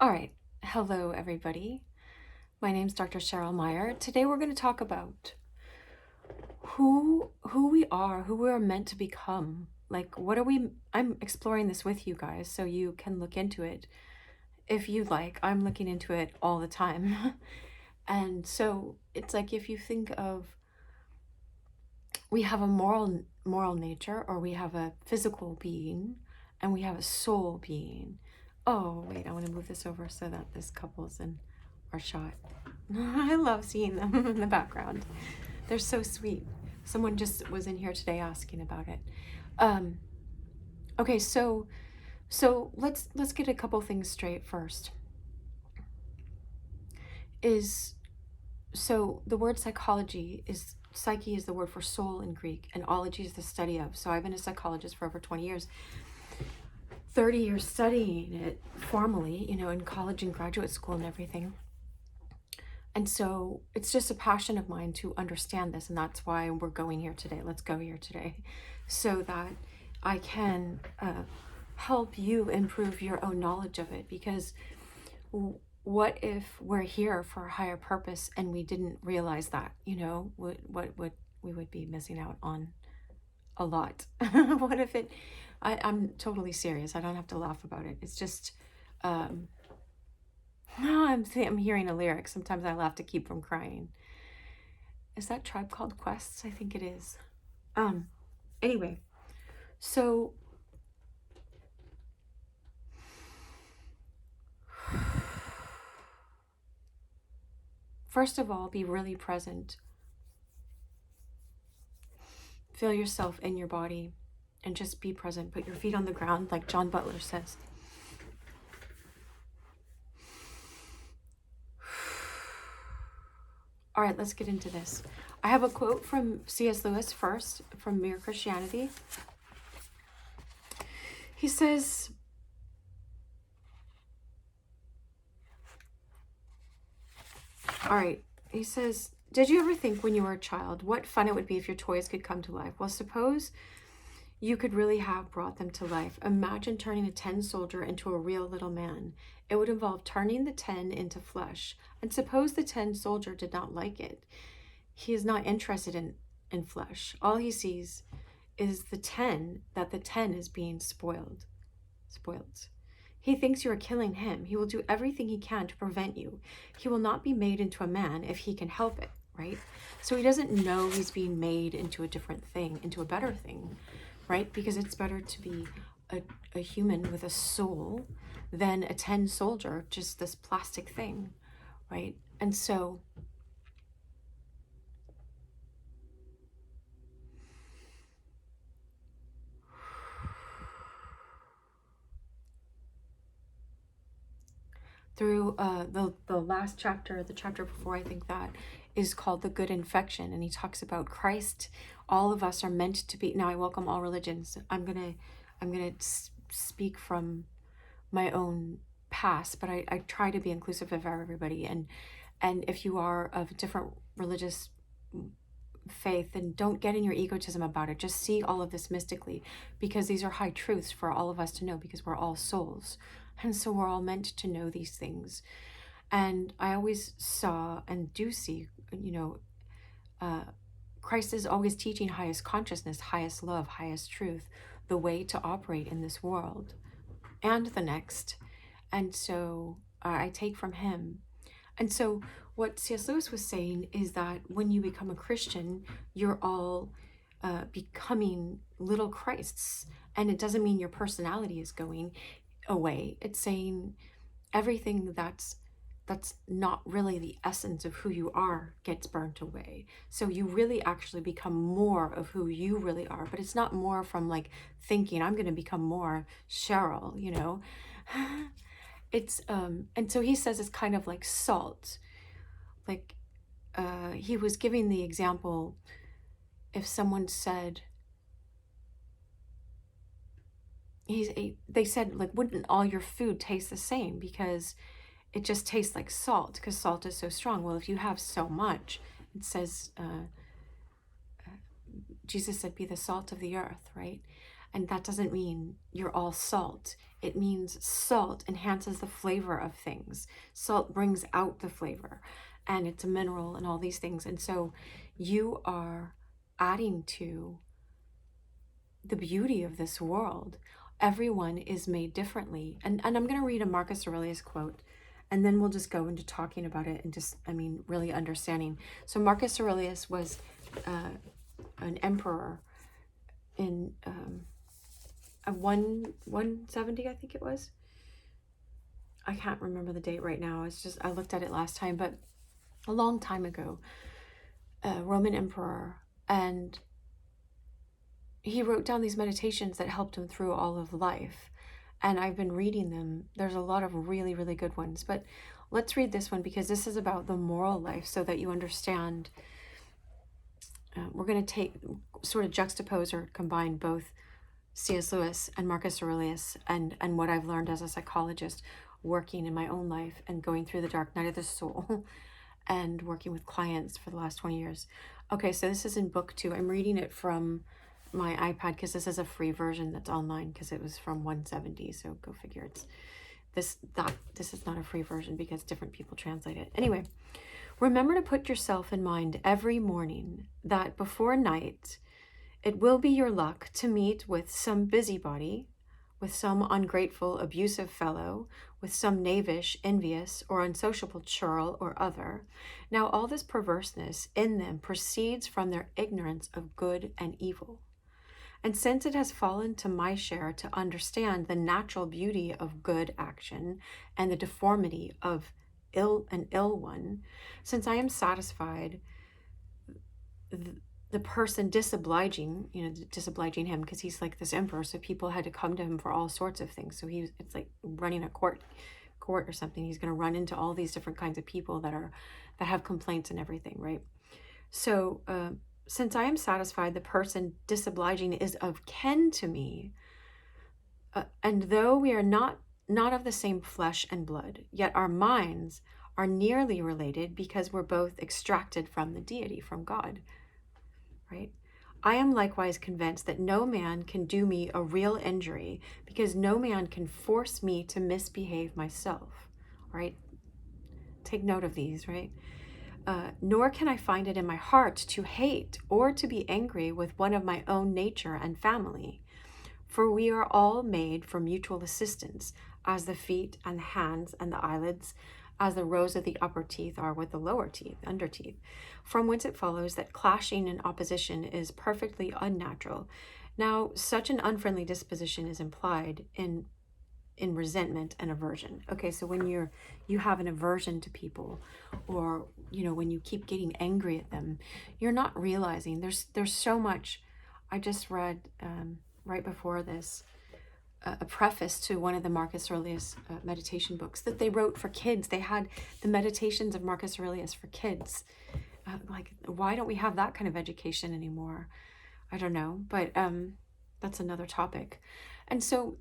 All right. Hello, everybody. My name's Dr. Cheryl Meyer. Today we're going to talk about who we are, who we're meant to become. Like, what are we? I'm exploring this with you guys so you can look into it if you'd like. I'm looking into it all the time. And so it's like if you think of we have a moral nature, or we have a physical being, and we have a soul being. Oh, wait, I want to move this over so that this couple's in our shot. I love seeing them in the background. They're so sweet. Someone just was in here today asking about it. Okay, so let's get a couple things straight first. So the word psychology is, psyche is the word for soul in Greek, and ology is the study of. So I've been a psychologist for over 20 years. 30 years studying it formally, in college and graduate school and everything. And so it's just a passion of mine to understand this, and that's why we're going here today. Let's go here today so that I can help you improve your own knowledge of it. Because what if we're here for a higher purpose and we didn't realize that? What we would be missing out on a lot. What if it, I'm totally serious. I don't have to laugh about it. It's just, I'm hearing a lyric. Sometimes I laugh to keep from crying. Is that Tribe Called Quest? I think it is. Anyway, so first of all, be really present. Feel yourself in your body and just be present. Put your feet on the ground, like John Butler says. All right, let's get into this. I have a quote from C.S. Lewis first, from Mere Christianity. He says, did you ever think when you were a child what fun it would be if your toys could come to life? Well, suppose you could really have brought them to life. Imagine turning a tin soldier into a real little man. It would involve turning the tin into flesh. And suppose the tin soldier did not like it. He is not interested in flesh. All he sees is the tin is being spoiled. He thinks you are killing him. He will do everything he can to prevent you. He will not be made into a man if he can help it, right? So he doesn't know he's being made into a different thing, into a better thing, right? Because it's better to be a human with a soul than a tin soldier, just this plastic thing, right? And so through the last chapter, the chapter before, I think that is called The Good Infection, and he talks about Christ. All of us are meant to be. Now I welcome all religions. I'm gonna speak from my own past, but I try to be inclusive of everybody. And if you are of a different religious faith, then don't get in your egotism about it. Just see all of this mystically, because these are high truths for all of us to know, because we're all souls. And so we're all meant to know these things. And I always saw and do see, Christ is always teaching highest consciousness, highest love, highest truth, the way to operate in this world and the next. And so I take from him. And so what C.S. Lewis was saying is that when you become a Christian, you're all becoming little Christs. And it doesn't mean your personality is going away. It's saying everything that's not really the essence of who you are gets burnt away. So you really actually become more of who you really are. But it's not more from like thinking I'm going to become more Cheryl, It's and so he says it's kind of like salt. Like he was giving the example, if someone said, they said, like, wouldn't all your food taste the same? Because it just tastes like salt, because salt is so strong. Well, if you have so much, it says, Jesus said, be the salt of the earth, right? And that doesn't mean you're all salt. It means salt enhances the flavor of things. Salt brings out the flavor, and it's a mineral and all these things. And so you are adding to the beauty of this world. Everyone is made differently. And I'm going to read a Marcus Aurelius quote, and then we'll just go into talking about it and just, really understanding. So Marcus Aurelius was an emperor in a 170, I think it was. I can't remember the date right now. It's just, I looked at it last time, but a long time ago, a Roman emperor, and he wrote down these meditations that helped him through all of life. And I've been reading them. There's a lot of really, really good ones. But let's read this one because this is about the moral life so that you understand. We're going to sort of juxtapose or combine both C.S. Lewis and Marcus Aurelius and what I've learned as a psychologist working in my own life and going through the dark night of the soul and working with clients for the last 20 years. Okay, so this is in book 2. I'm reading it from my iPad because this is a free version that's online because it was from 170, so go figure. It's this is not a free version because different people translate it. Anyway, remember to put yourself in mind every morning that before night it will be your luck to meet with some busybody, with some ungrateful, abusive fellow, with some knavish, envious, or unsociable churl or other. Now all this perverseness in them proceeds from their ignorance of good and evil. And since it has fallen to my share to understand the natural beauty of good action and the deformity of an ill one, since I am satisfied the person disobliging him because he's like this emperor, so people had to come to him for all sorts of things. So it's like running a court or something. He's going to run into all these different kinds of people that have complaints and everything, right? So since I am satisfied the person disobliging is of kin to me, and though we are not of the same flesh and blood, yet our minds are nearly related because we're both extracted from the deity, from God, right? I am likewise convinced that no man can do me a real injury because no man can force me to misbehave myself, right? Take note of these, right? Nor can I find it in my heart to hate or to be angry with one of my own nature and family. For we are all made for mutual assistance, as the feet and the hands and the eyelids, as the rows of the upper teeth are with the lower teeth, under teeth, from whence it follows that clashing and opposition is perfectly unnatural. Now, such an unfriendly disposition is implied in resentment and aversion. Okay, so when you have an aversion to people, or when you keep getting angry at them, you're not realizing there's so much. I just read right before this a preface to one of the Marcus Aurelius meditation books that they wrote for kids. They had the meditations of Marcus Aurelius for kids. Like, why don't we have that kind of education anymore? I don't know, but that's another topic. And so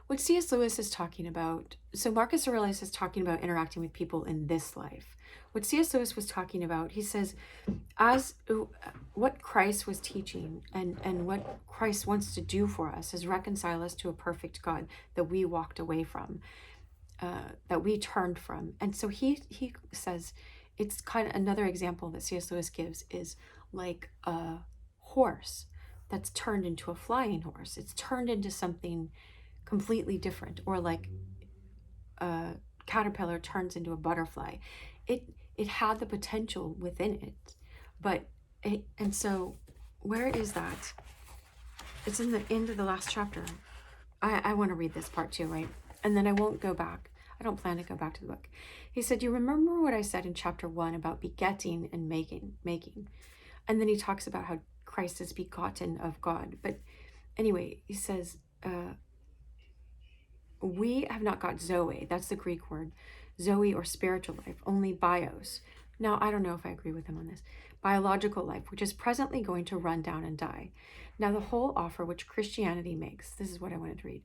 what C.S. Lewis is talking about, so Marcus Aurelius is talking about interacting with people in this life. What C.S. Lewis was talking about, he says, as what Christ was teaching and what Christ wants to do for us is reconcile us to a perfect God that we walked away from, that we turned from. And so he says, it's kind of another example that C.S. Lewis gives is like a horse that's turned into a flying horse. It's turned into something completely different, or like a caterpillar turns into a butterfly. It had the potential within it, but and so where is that? It's in the end of the last chapter. I want to read this part too, right? And then I won't go back. I don't plan to go back to the book. He said, you remember what I said in chapter 1 about begetting and making, and then he talks about how Christ is begotten of God. But anyway, he says, we have not got Zoe, that's the Greek word, Zoe or spiritual life, only bios. Now, I don't know if I agree with him on this. Biological life, which is presently going to run down and die. Now, the whole offer which Christianity makes, this is what I wanted to read,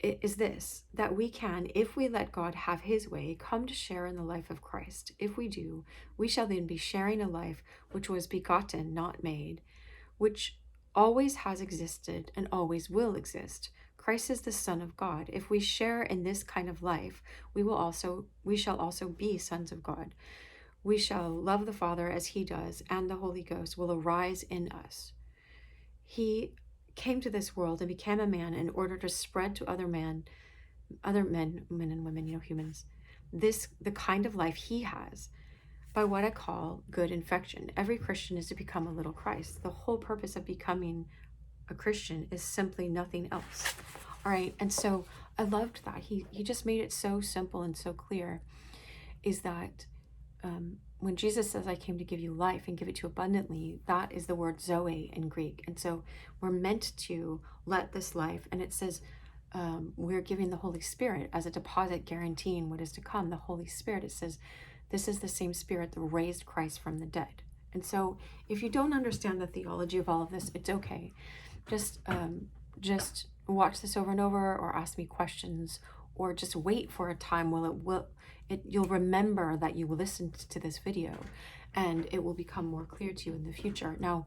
is this, that we can, if we let God have his way, come to share in the life of Christ. If we do, we shall then be sharing a life which was begotten, not made, which always has existed and always will exist. Christ is the Son of God. If we share in this kind of life, we shall also be sons of God. We shall love the Father as he does, and the Holy Ghost will arise in us. He came to this world and became a man in order to spread to other men, men and women, humans, the kind of life he has, by what I call good infection. Every Christian is to become a little Christ. The whole purpose of becoming a Christian is simply nothing else. All right. And so I loved that. He just made it so simple and so clear, is that when Jesus says, I came to give you life and give it to you abundantly, that is the word Zoe in Greek. And so we're meant to let this life, and it says we're giving the Holy Spirit as a deposit guaranteeing what is to come. The Holy Spirit, it says, this is the same Spirit that raised Christ from the dead. And so if you don't understand the theology of all of this, it's okay. Just watch this over and over, or ask me questions, or just wait for a time you'll remember that you listened to this video, and it will become more clear to you in the future. Now,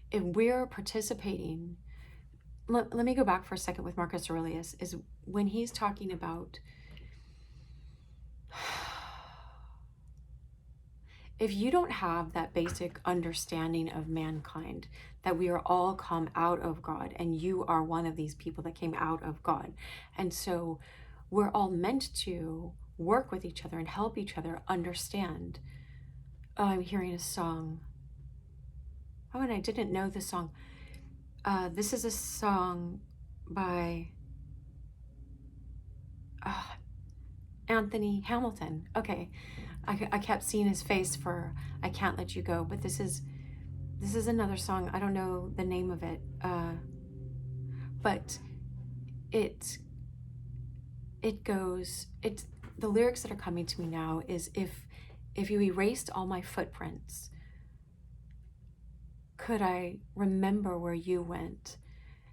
if we're participating, let me go back for a second with Marcus Aurelius, is when he's talking about if you don't have that basic understanding of mankind, that we are all come out of God, and you are one of these people that came out of God. And so we're all meant to work with each other and help each other understand. Oh, I'm hearing a song. Oh, and I didn't know the song. This is a song by Anthony Hamilton. Okay. I kept seeing his face for I Can't Let You Go, but this is another song. I don't know the name of it, but it goes, the lyrics that are coming to me now is, if you erased all my footprints, could I remember where you went,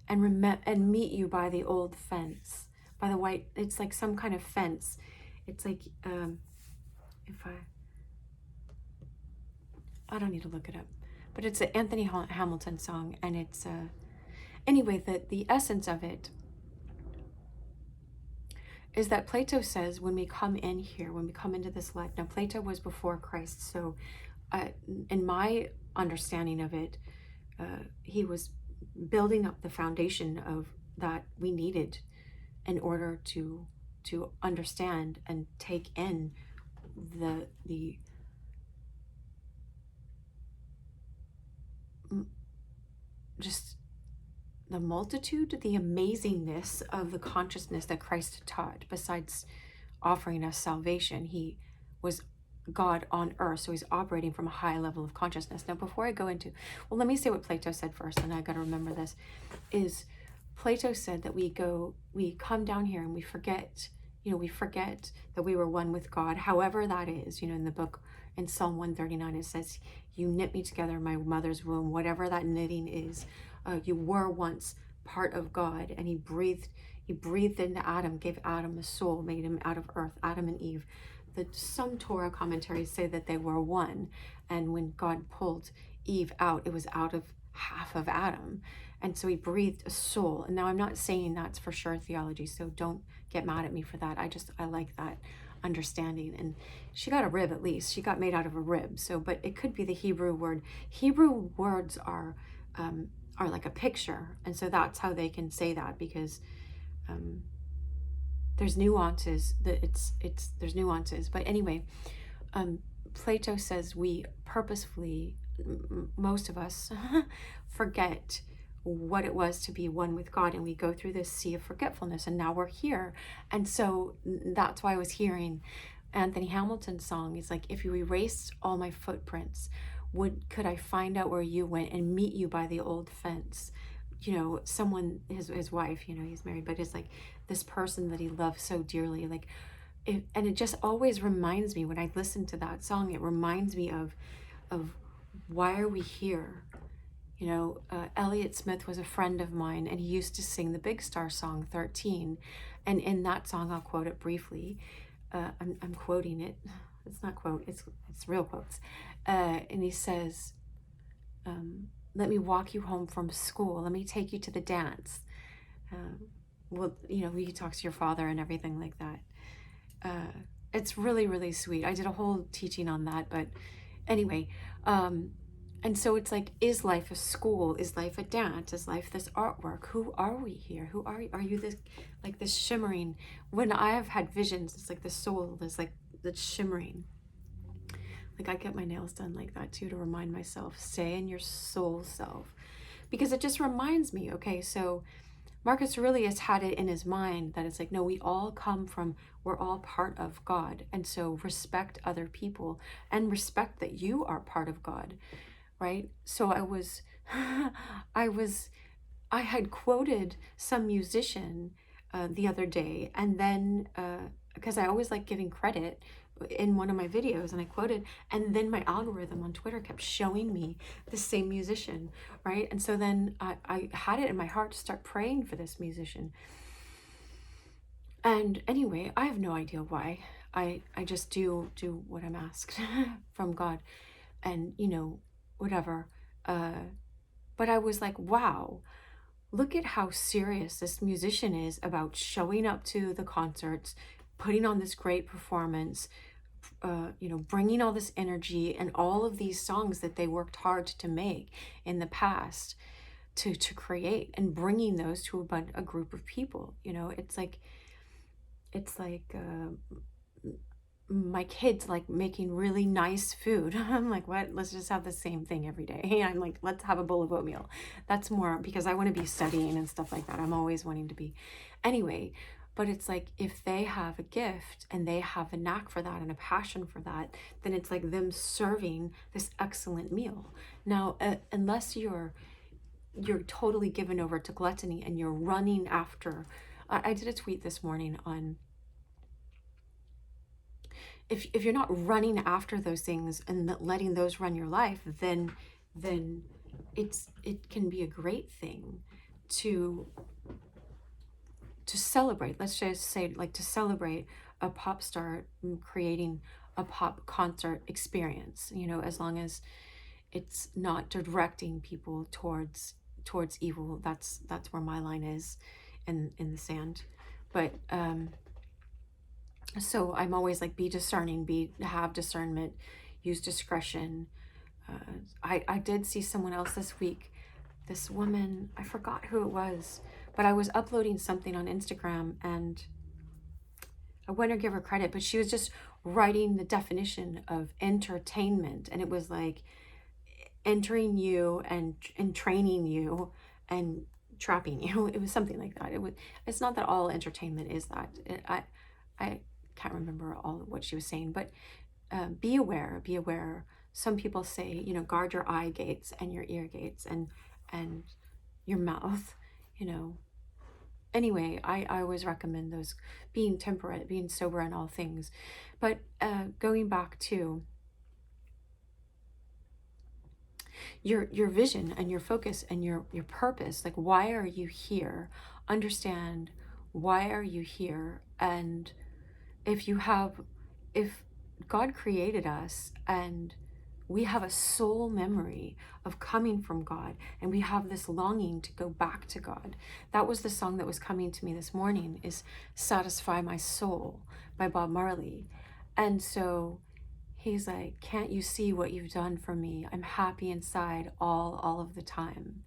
and meet you by the old fence, by the white, it's like some kind of fence. It's like, if I don't need to look it up, but it's an Anthony Hamilton song, and it's anyway, the essence of it is that Plato says, when we come in here, when we come into this life, now Plato was before Christ, so in my understanding of it, he was building up the foundation of that we needed in order to understand and take in the just the multitude, the amazingness of the consciousness that Christ taught. Besides offering us salvation, he was God on earth, so he's operating from a high level of consciousness. Now, before I go into, well, let me say what Plato said first, and I got to remember this, is Plato said that we come down here and we forget that we were one with God, however that is. In the book, in Psalm 139, it says, you knit me together in my mother's womb, whatever that knitting is. You were once part of God, and he breathed into Adam, gave Adam a soul, made him out of earth, Adam and Eve. Some Torah commentaries say that they were one, and when God pulled Eve out, it was out of half of Adam, and so he breathed a soul. And now I'm not saying that's for sure theology, so don't get mad at me for that. I like that understanding. And she got a rib, at least she got made out of a rib, so, but it could be the Hebrew word. Hebrew words are like a picture, and so that's how they can say that, because there's nuances, there's nuances. But anyway, Plato says we purposefully, most of us, forget what it was to be one with God, and we go through this sea of forgetfulness, and now we're here. And so that's why I was hearing Anthony Hamilton's song. He's like, if you erased all my footprints, could I find out where you went and meet you by the old fence? Someone, his wife, he's married, but it's like this person that he loves so dearly, and it just always reminds me, when I listen to that song, it reminds me of why are we here? Elliott Smith was a friend of mine, and he used to sing the Big Star song 13, and in that song, I'll quote it briefly. I'm quoting it. it's not quote, it's real quotes. And he says, let me walk you home from school. Let me take you to the dance. Well, you know, he talks to your father and everything like that. It's really, really sweet. I did a whole teaching on that, but anyway, and so it's like, is life a school? Is life a dance? Is life this artwork? Who are we here? Who are you? Are you this, like this shimmering? When I have had visions, it's like the soul is like the shimmering. Like I get my nails done like that too, to remind myself, stay in your soul self, because it just reminds me, okay, so Marcus Aurelius had it in his mind that it's like, no, we all come from, we're all part of God. And so respect other people and respect that you are part of God, right? So I had quoted some musician the other day, and then, because I always like giving credit in one of my videos, and I quoted, and then my algorithm on Twitter kept showing me the same musician, right? And so then I had it in my heart to start praying for this musician. And anyway, I have no idea why. I just do what I'm asked from God, and you know, whatever. But I was like, wow, look at how serious this musician is about showing up to the concerts, putting on this great performance, you know, bringing all this energy and all of these songs that they worked hard to make in the past to create, and bringing those to a group of people. You know, it's like my kids like making really nice food. I'm like, what? Let's just have the same thing every day. I'm like, let's have a bowl of oatmeal. That's more because I want to be studying and stuff like that. I'm always wanting to be. Anyway, but it's like, if they have a gift and they have a knack for that and a passion for that, then it's like them serving this excellent meal. Now, unless you're totally given over to gluttony and you're running after, I did a tweet this morning on, if you're not running after those things and letting those run your life, then it can be a great thing to celebrate. Let's just say, like, to celebrate a pop star creating a pop concert experience, you know, as long as it's not directing people towards evil. That's where my line is in the sand. But so I'm always like, be discerning, have discernment, use discretion. I did see someone else this week, this woman, I forgot who it was, but I was uploading something on Instagram and I want to give her credit, but she was just writing the definition of entertainment, and it was like entering you and training you and trapping you. It was something like that. It's not that all entertainment is that. I can't remember all of what she was saying, but be aware. Some people say, you know, guard your eye gates and your ear gates and your mouth, you know. Anyway, I always recommend those, being temperate, being sober in all things. But going back to your vision and your focus and your purpose, like, why are you here? Understand, why are you here? And if God created us and we have a soul memory of coming from God, and we have this longing to go back to God. That was the song that was coming to me this morning, is Satisfy My Soul by Bob Marley. And so he's like, can't you see what you've done for me? I'm happy inside all of the time.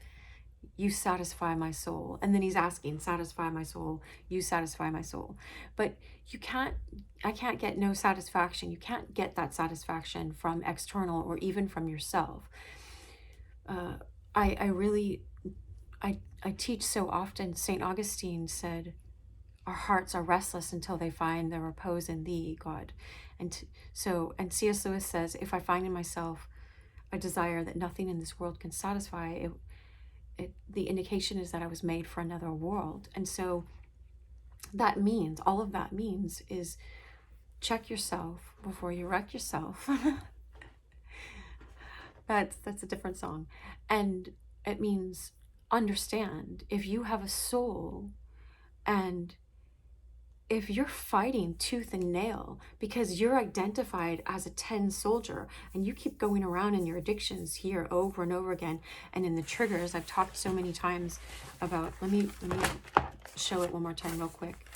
You satisfy my soul. And then he's asking, satisfy my soul, you satisfy my soul. But I can't get no satisfaction. You can't get that satisfaction from external or even from yourself. I teach so often. St. Augustine said, our hearts are restless until they find their repose in thee, God. And C.S. Lewis says, if I find in myself a desire that nothing in this world can satisfy, the indication is that I was made for another world. And so that means, all of that means is, check yourself before you wreck yourself. That's a different song. And it means, understand, if you have a soul and if you're fighting tooth and nail because you're identified as a 10 soldier and you keep going around in your addictions here over and over again, and in the triggers I've talked so many times about, let me show it one more time real quick,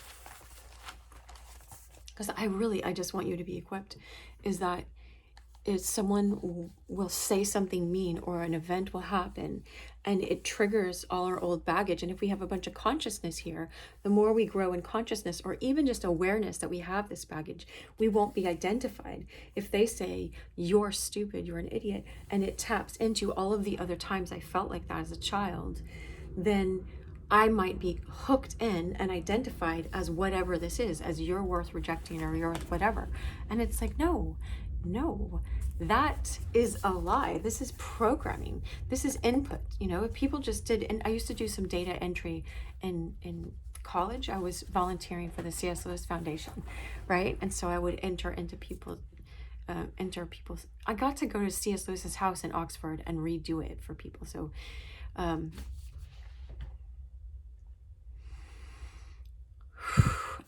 because I just want you to be equipped, is that if someone will say something mean or an event will happen and it triggers all our old baggage. And if we have a bunch of consciousness here, the more we grow in consciousness or even just awareness that we have this baggage, we won't be identified. If they say, you're stupid, you're an idiot, and it taps into all of the other times I felt like that as a child, then I might be hooked in and identified as whatever this is, as you're worth rejecting or you're worth whatever. And it's like, no, that is a lie. This is programming. This is input. You know, if people just did, and I used to do some data entry in college. I was volunteering for the C.S. Lewis Foundation, right? And so I would enter people's, I got to go to C.S. Lewis's house in Oxford and redo it for people. So,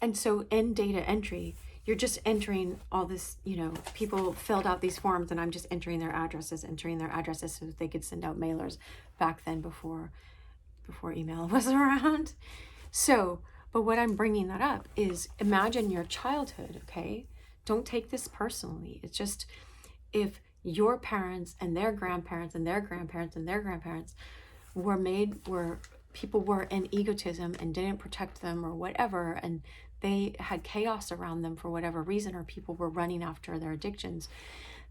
and so in data entry, you're just entering all this, you know, people filled out these forms and I'm just entering their addresses so that they could send out mailers back then before email was around. So, but what I'm bringing that up is, imagine your childhood, okay? Don't take this personally. It's just, if your parents and their grandparents and their grandparents and their grandparents were people were in egotism and didn't protect them or whatever, and they had chaos around them for whatever reason, or people were running after their addictions,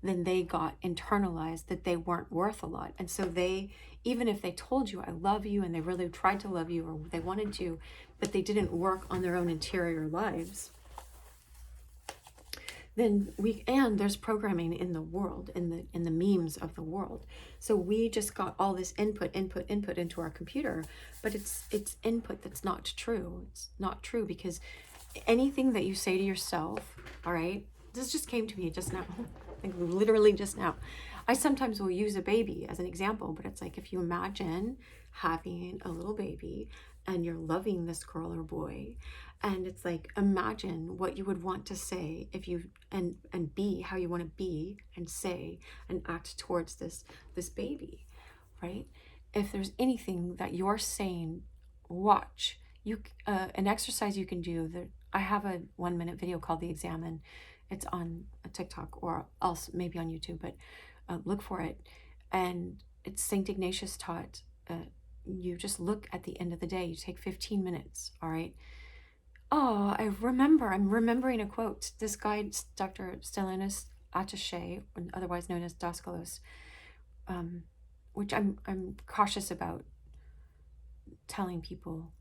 then they got internalized that they weren't worth a lot. And so they, even if they told you, I love you, and they really tried to love you, or they wanted to, but they didn't work on their own interior lives, then and there's programming in the world, in the memes of the world. So we just got all this input into our computer, but it's input that's not true. It's not true, because anything that you say to yourself, all right, this just came to me just now, like literally just now. I sometimes will use a baby as an example, but it's like, if you imagine having a little baby and you're loving this girl or boy, and it's like, imagine what you would want to say if you, and be how you want to be and say and act towards this baby, right? If there's anything that you're saying, watch. An exercise you can do, that I have a 1-minute video called The Examine. It's on a TikTok or else maybe on YouTube, but look for it. And it's St. Ignatius taught, you just look at the end of the day, you take 15 minutes, all right? Oh, I'm remembering a quote. This guy, Dr. Stellanus Attaché, otherwise known as Daskalos, which I'm cautious about telling people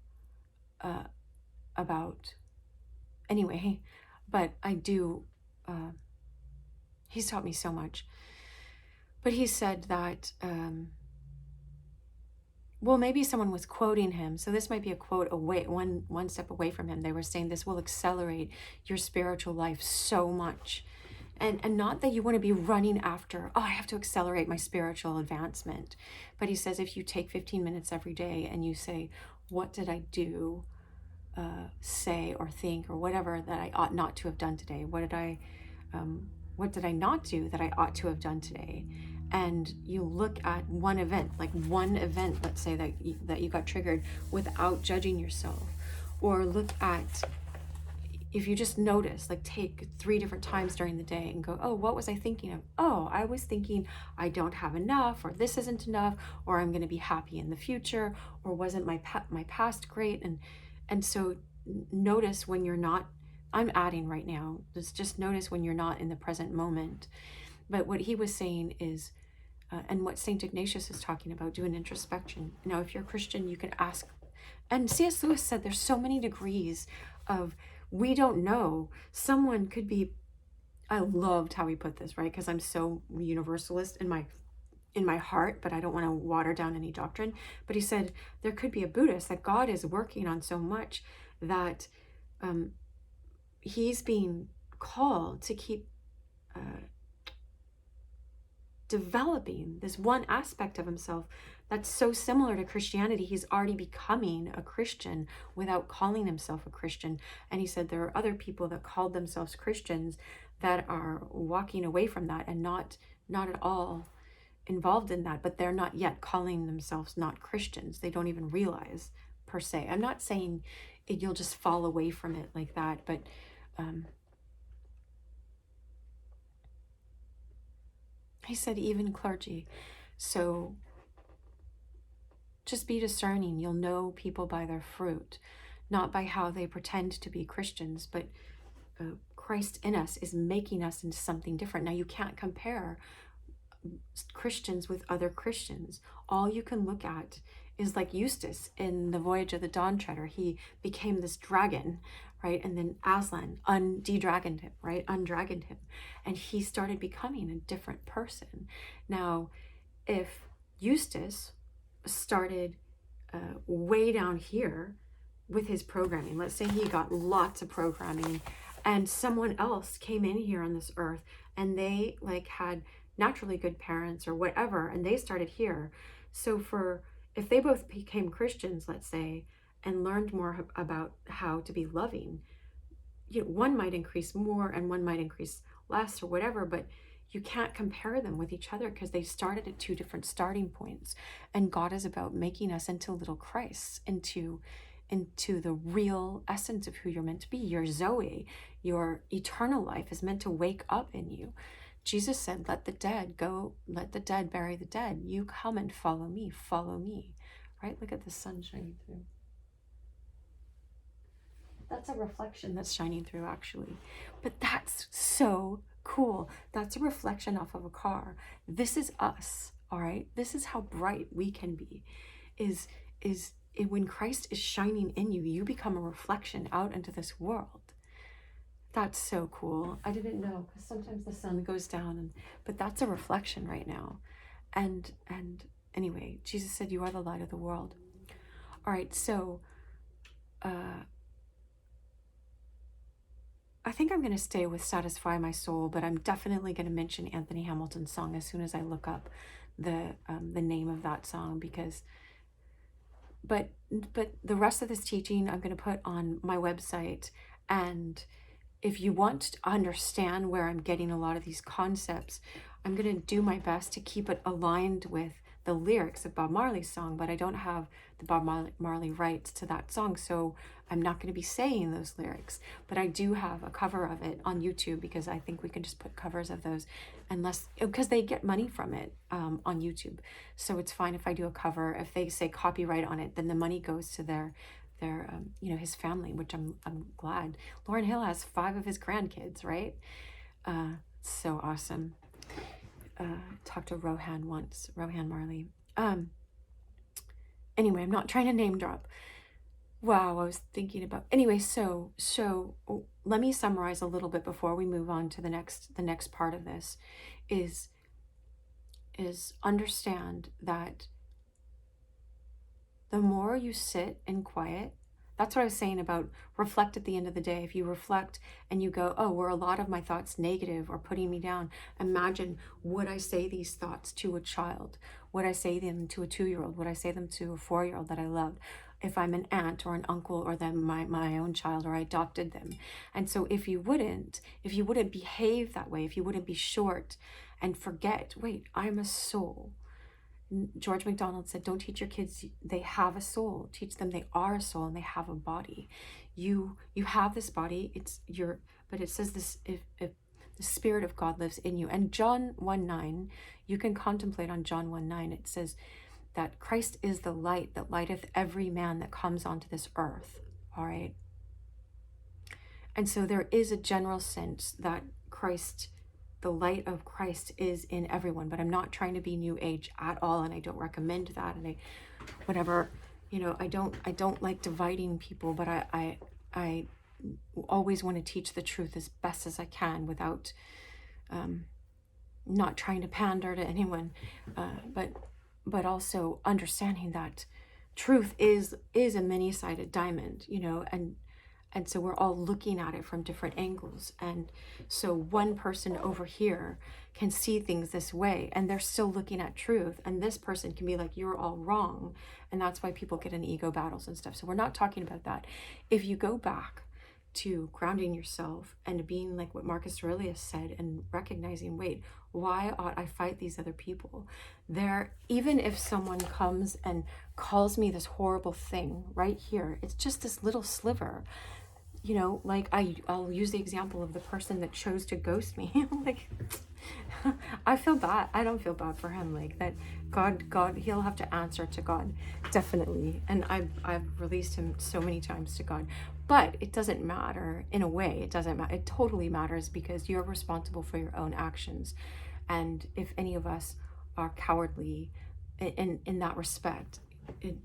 about anyway, but I do, he's taught me so much. But he said that, well, maybe someone was quoting him, so this might be a quote away, one step away from him. They were saying this will accelerate your spiritual life so much. And not that you want to be running after, oh, I have to accelerate my spiritual advancement. But he says, if you take 15 minutes every day and you say, what did I do, say or think or whatever that I ought not to have done today? What did I not do that I ought to have done today? And you look at one event, let's say that you got triggered, without judging yourself. Or look at, if you just notice, like take 3 different times during the day and go, oh, what was I thinking of? Oh, I was thinking I don't have enough, or this isn't enough, or I'm going to be happy in the future, or wasn't my past great? And so notice when you're not, I'm adding right now, just notice when you're not in the present moment. But what he was saying is, and what St. Ignatius is talking about, do an introspection. Now, if you're a Christian, you can ask. And C.S. Lewis said there's so many degrees of, we don't know. Someone could be, I loved how he put this, right? Because I'm so universalist in my heart, but I don't want to water down any doctrine. But he said there could be a Buddhist that God is working on so much that he's being called to keep developing this one aspect of himself That's so similar to Christianity. He's already becoming a Christian without calling himself a Christian. And he said there are other people that called themselves Christians that are walking away from that and not at all involved in that, but they're not yet calling themselves not Christians. They don't even realize per se. I'm not saying you'll just fall away from it like that, but he said even clergy. So just be discerning. You'll know people by their fruit, not by how they pretend to be Christians, but Christ in us is making us into something different. Now, you can't compare Christians with other Christians. All you can look at is like Eustace in the Voyage of the Dawn Treader. He became this dragon, right? And then Aslan de-dragoned him, right? Undragoned him. And he started becoming a different person. Now, if Eustace started way down here with his programming, let's say he got lots of programming, and someone else came in here on this earth and they like had naturally good parents or whatever, and they started here. So if they both became Christians, let's say, and learned more about how to be loving, one might increase more and one might increase less or whatever, but you can't compare them with each other because they started at two different starting points. And God is about making us into little Christs, into the real essence of who you're meant to be. Your Zoe, your eternal life is meant to wake up in you. Jesus said, let the dead go, let the dead bury the dead. You come and follow me, right? Look at the sun shining through. That's a reflection that's shining through, actually. But that's so cool. That's a reflection off of a car. This is us, all right? This is how bright we can be. When Christ is shining in you, you become a reflection out into this world. That's so cool. I didn't know, because sometimes the sun goes down, but that's a reflection right now. And anyway, Jesus said, you are the light of the world. All right, so I think I'm going to stay with Satisfy My Soul, but I'm definitely going to mention Anthony Hamilton's song as soon as I look up the name of that song, because but the rest of this teaching I'm going to put on my website. And if you want to understand where I'm getting a lot of these concepts, I'm going to do my best to keep it aligned with the lyrics of Bob Marley's song, but I don't have the Bob Marley rights to that song, so I'm not going to be saying those lyrics. But I do have a cover of it on YouTube, because I think we can just put covers of those, because they get money from it on YouTube. So it's fine if I do a cover. If they say copyright on it, then the money goes to their his family, which I'm glad. Lauryn Hill has 5 of his grandkids, right? So awesome. Talked to Rohan once, Rohan Marley. Anyway, I'm not trying to name drop. Wow, I was thinking about, anyway, so let me summarize a little bit before we move on to the next part of this, is understand that the more you sit in quiet, that's what I was saying about reflect at the end of the day. If you reflect and you go, oh, were a lot of my thoughts negative or putting me down? Imagine, would I say these thoughts to a child? Would I say them to a 2-year-old? Would I say them to a 4-year-old that I loved? If I'm an aunt or an uncle, or then my own child, or I adopted them. And so if you wouldn't behave that way, if you wouldn't be short and forget, wait, I'm a soul. George MacDonald said, don't teach your kids they have a soul. Teach them they are a soul and they have a body. You have this body, but it says this, if the Spirit of God lives in you. And John 1:9, you can contemplate on John 1:9. It says that Christ is the light that lighteth every man that comes onto this earth. All right. And so there is a general sense that Christ, the light of Christ, is in everyone, but I'm not trying to be new age at all, and I don't recommend that. And I don't like dividing people, but I always want to teach the truth as best as I can without not trying to pander to anyone, but also understanding that truth is a many-sided diamond, And so we're all looking at it from different angles. And so one person over here can see things this way and they're still looking at truth. And this person can be like, you're all wrong. And that's why people get in ego battles and stuff. So we're not talking about that. If you go back to grounding yourself and being like what Marcus Aurelius said and recognizing, wait, why ought I fight these other people? There, even if someone comes and calls me this horrible thing right here, it's just this little sliver. You know, like I'll use the example of the person that chose to ghost me. Like, I feel bad. I don't feel bad for him. Like that, God, he'll have to answer to God, definitely. And I've released him so many times to God, but it doesn't matter. In a way, it doesn't matter. It totally matters because you're responsible for your own actions. And if any of us are cowardly in that respect,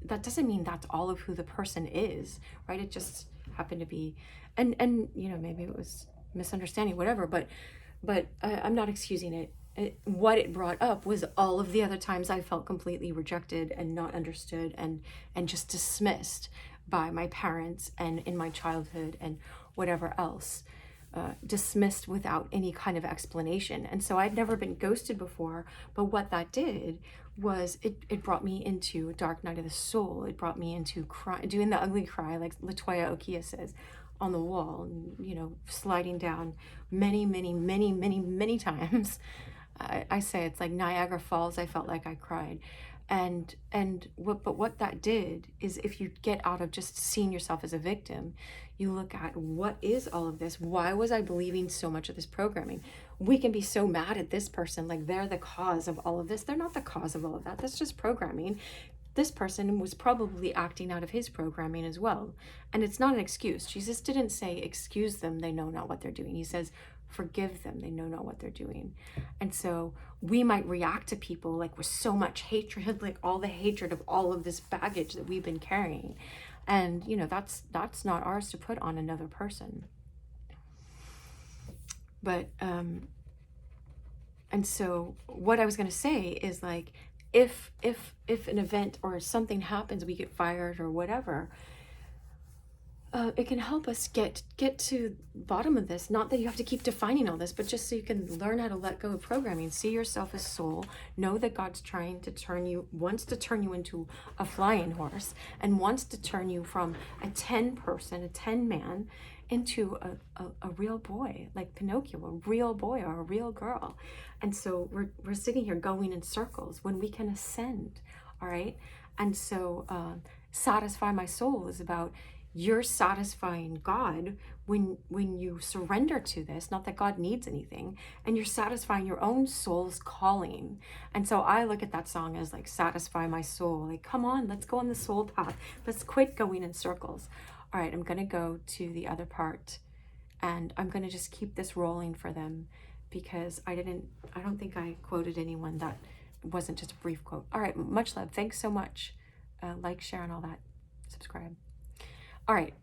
that doesn't mean that's all of who the person is, right? It just happened to be, and you know, maybe it was misunderstanding, whatever, but I'm not excusing it. What it brought up was all of the other times I felt completely rejected and not understood and just dismissed by my parents and in my childhood and whatever else, dismissed without any kind of explanation. And so I'd never been ghosted before, but what that did was it brought me into a dark night of the soul. It brought me into doing the ugly cry, like Latoya Okia says, on the wall, and, you know, sliding down many, many, many, many, many times. I say it's like Niagara Falls. I felt like I cried. But what that did is, if you get out of just seeing yourself as a victim, you look at, what is all of this? Why was I believing so much of this programming? We can be so mad at this person, like they're the cause of all of this. They're not the cause of all of that. That's just programming. This person was probably acting out of his programming as well. And it's not an excuse. Jesus didn't say, excuse them, they know not what they're doing. He says, forgive them, they know not what they're doing. And so we might react to people like with so much hatred, like all the hatred of all of this baggage that we've been carrying. And, you know, that's not ours to put on another person. But, and so what I was going to say is, like, if an event or something happens, we get fired or whatever, it can help us get to the bottom of this. Not that you have to keep defining all this, but just so you can learn how to let go of programming. See yourself as soul. Know that God's trying to wants to turn you into a flying horse, and wants to turn you from a 10 man into a real boy, like Pinocchio, a real boy or a real girl. And so we're sitting here going in circles when we can ascend, all right? And so satisfy my soul is about, you're satisfying God when you surrender to this, not that God needs anything, and you're satisfying your own soul's calling. And so I look at that song as like, satisfy my soul. Like, come on, let's go on the soul path. Let's quit going in circles. All right, I'm gonna go to the other part, and I'm gonna just keep this rolling for them, because I don't think I quoted anyone that wasn't just a brief quote. All right, much love. Thanks so much. Like, share, and all that. Subscribe. All right,